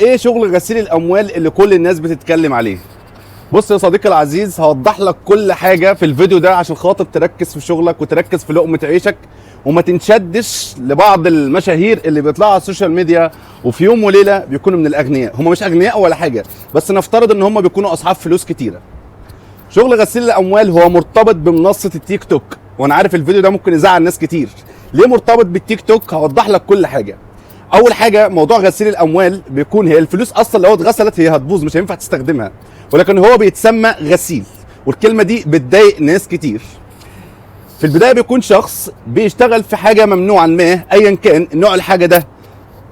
ايه شغل غسيل الاموال اللي كل الناس بتتكلم عليه؟ بص يا صديقي العزيز، هوضح لك كل حاجه في الفيديو ده عشان خاطر تركز في شغلك وتركز في لقمه عيشك وما تنشدش لبعض المشاهير اللي بيطلعوا على السوشيال ميديا وفي يوم وليله بيكونوا من الاغنياء. هم مش اغنياء ولا حاجه، بس نفترض ان هم بيكونوا اصحاب فلوس كتيره. شغل غسيل الاموال هو مرتبط بمنصه التيك توك، وانا عارف الفيديو ده ممكن يزعل ناس كتير. ليه مرتبط بالتيك توك؟ هوضح لك كل حاجه. اول حاجه، موضوع غسيل الاموال بيكون هي الفلوس اصلا لو اتغسلت هي هتبوظ، مش هينفع تستخدمها، ولكن هو بيتسمى غسيل، والكلمه دي بتضايق ناس كتير. في البدايه بيكون شخص بيشتغل في حاجه ممنوعا ما، ايا كان نوع الحاجه ده،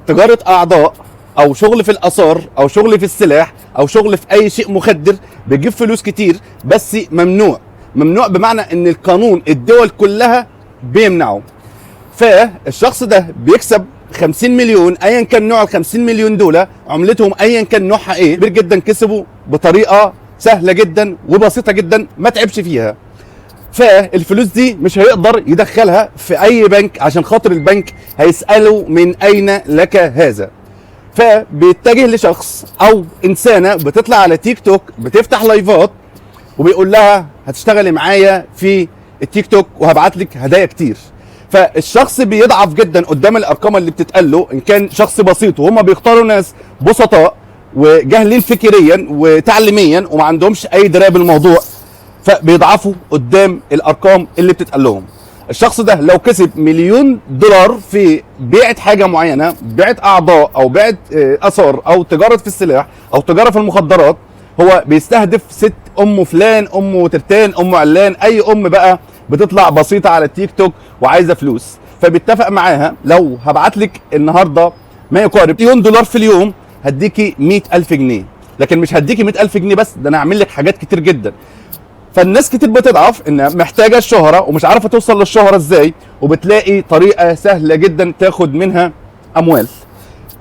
تجاره اعضاء او شغل في الاثار او شغل في السلاح او شغل في اي شيء مخدر، بيجيب فلوس كتير بس ممنوع. ممنوع بمعنى ان القانون الدول كلها بيمنعه. فالشخص ده بيكسب 50 مليون، ايا كان نوع ال 50 مليون دول عملتهم ايا كان نوعها ايه، كبير جدا، كسبوا بطريقه سهله جدا وبسيطه جدا، ما تعبش فيها. فالفلوس دي مش هيقدر يدخلها في اي بنك عشان خاطر البنك هيساله من اين لك هذا. فبيتجه لشخص او انسانه بتطلع على تيك توك بتفتح لايفات وبيقول لها هتشتغلي معايا في التيك توك وهبعت لك هدايا كتير. فالشخص بيضعف جدا قدام الارقام اللي بتتقال له، ان كان شخص بسيط، وهم بيختاروا ناس بسطاء وجاهلين فكريا وتعليميا وما عندهمش اي درايه بالموضوع، فبيضعفوا قدام الارقام اللي بتتقال لهم. الشخص ده لو كسب مليون دولار في بيعة حاجه معينه، بيعة اعضاء او بيعة اثار او تجاره في السلاح او تجاره في المخدرات، هو بيستهدف ست ام فلان، ام ترتان، ام علان، اي ام بقى بتطلع بسيطه على التيك توك وعايزه فلوس. فبيتفق معاها لو هبعت لك النهارده ما يقارب مليون دولار في اليوم هديكي 100,000 جنيه، لكن مش هديكي 100,000 جنيه بس، ده انا هعمل لك حاجات كتير جدا. فالناس كتير بتضعف انها محتاجه الشهره ومش عارفه توصل للشهره ازاي، وبتلاقي طريقه سهله جدا تاخد منها اموال.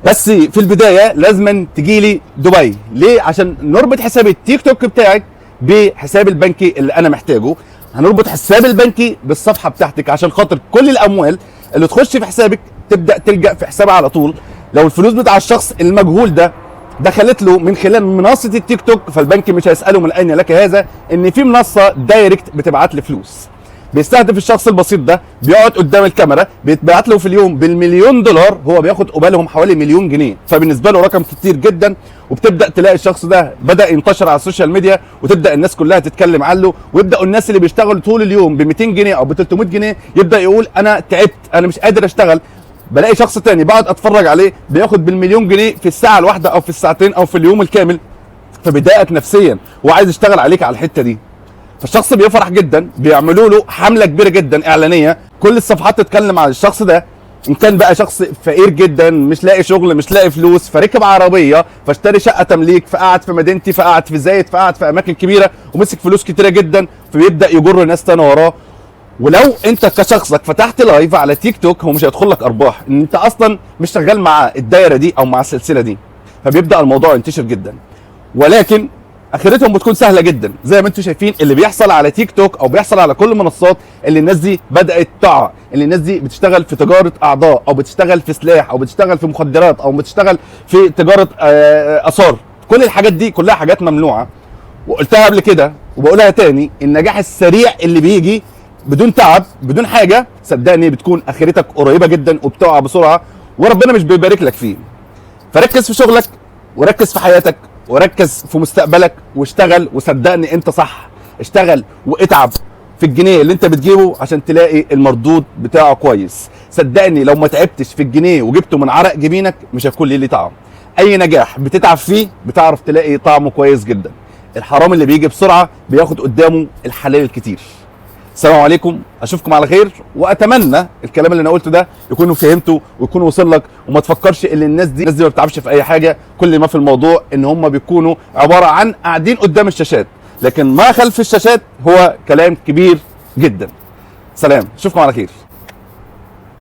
بس في البدايه لازم تجيلي دبي. ليه؟ عشان نربط حساب التيك توك بتاعك بحساب البنكي اللي انا محتاجه. هنربط حساب البنكي بالصفحه بتاعتك عشان خاطر كل الاموال اللي تخش في حسابك تبدا تلجا في حسابها على طول. لو الفلوس بتاع الشخص المجهول ده دخلت له من خلال منصه التيك توك، فالبنك مش هيساله من اين لك هذا، ان في منصه دايركت بتبعت لي فلوس. بيستهدف الشخص البسيط ده، بيقعد قدام الكاميرا، بيتبعت له في اليوم بالمليون دولار، هو بياخد قبالهم حوالي مليون جنيه، فبالنسبه له رقم كتير جدا. وبتبدا تلاقي الشخص ده بدا ينتشر على السوشيال ميديا، وتبدا الناس كلها تتكلم عنه، ويبداوا الناس اللي بيشتغلوا طول اليوم ب 200 جنيه او ب 300 جنيه يبدا يقول انا تعبت، انا مش قادر اشتغل. بلاقي شخص تاني بقعد اتفرج عليه بياخد بالمليون جنيه في الساعه الواحده او في الساعتين او في اليوم الكامل، فبيضايقك نفسيا وعايز يشتغل عليك على الحته دي. فالشخص بيفرح جدا، بيعملوا له حمله كبيره جدا اعلانيه، كل الصفحات تتكلم عن الشخص ده. ان كان بقى شخص فقير جدا مش لاقي شغل مش لاقي فلوس، فركب عربيه، فاشتري شقه تمليك، فقعد في مدينتي، فقعد في زايد، فقعد في اماكن كبيره ومسك فلوس كتيره جدا، فبيبدا يجر ناس تاني وراه. ولو انت كشخصك فتحت لايف على تيك توك هو مش هيدخل لك ارباح، ان انت اصلا مش شغال مع الدايره دي او مع السلسله دي، فبيبدا الموضوع ينتشر جدا. ولكن اخرتهم بتكون سهله جدا زي ما انتم شايفين اللي بيحصل على تيك توك او بيحصل على كل المنصات، اللي الناس دي بدات تقع، اللي الناس دي بتشتغل في تجاره اعضاء او بتشتغل في سلاح او بتشتغل في مخدرات او بتشتغل في تجاره اثار. كل الحاجات دي كلها حاجات ممنوعه. وقلتها قبل كده وبقولها تاني، النجاح السريع اللي بيجي بدون تعب بدون حاجه، صدقني بتكون اخرتك قريبه جدا وبتقع بسرعه وربنا مش بيبارك لك فيه. فركز في شغلك وركز في حياتك وركز في مستقبلك واشتغل، وصدقني انت صح، اشتغل واتعب في الجنيه اللي انت بتجيبه عشان تلاقي المردود بتاعه كويس. صدقني لو ما تعبتش في الجنيه وجبته من عرق جبينك مش هيكون ليه طعم. اي نجاح بتتعب فيه بتعرف تلاقي طعمه كويس جدا. الحرام اللي بيجي بسرعه بياخد قدامه الحلال الكتير. السلام عليكم، اشوفكم على خير، واتمنى الكلام اللي انا قلته ده يكونوا فهمته ويكون وصل لك، وما تفكرش ان الناس دي ما بتتعبش في اي حاجه. كل ما في الموضوع ان هم بيكونوا عباره عن قاعدين قدام الشاشات، لكن ما خلف الشاشات هو كلام كبير جدا. سلام، اشوفكم على خير.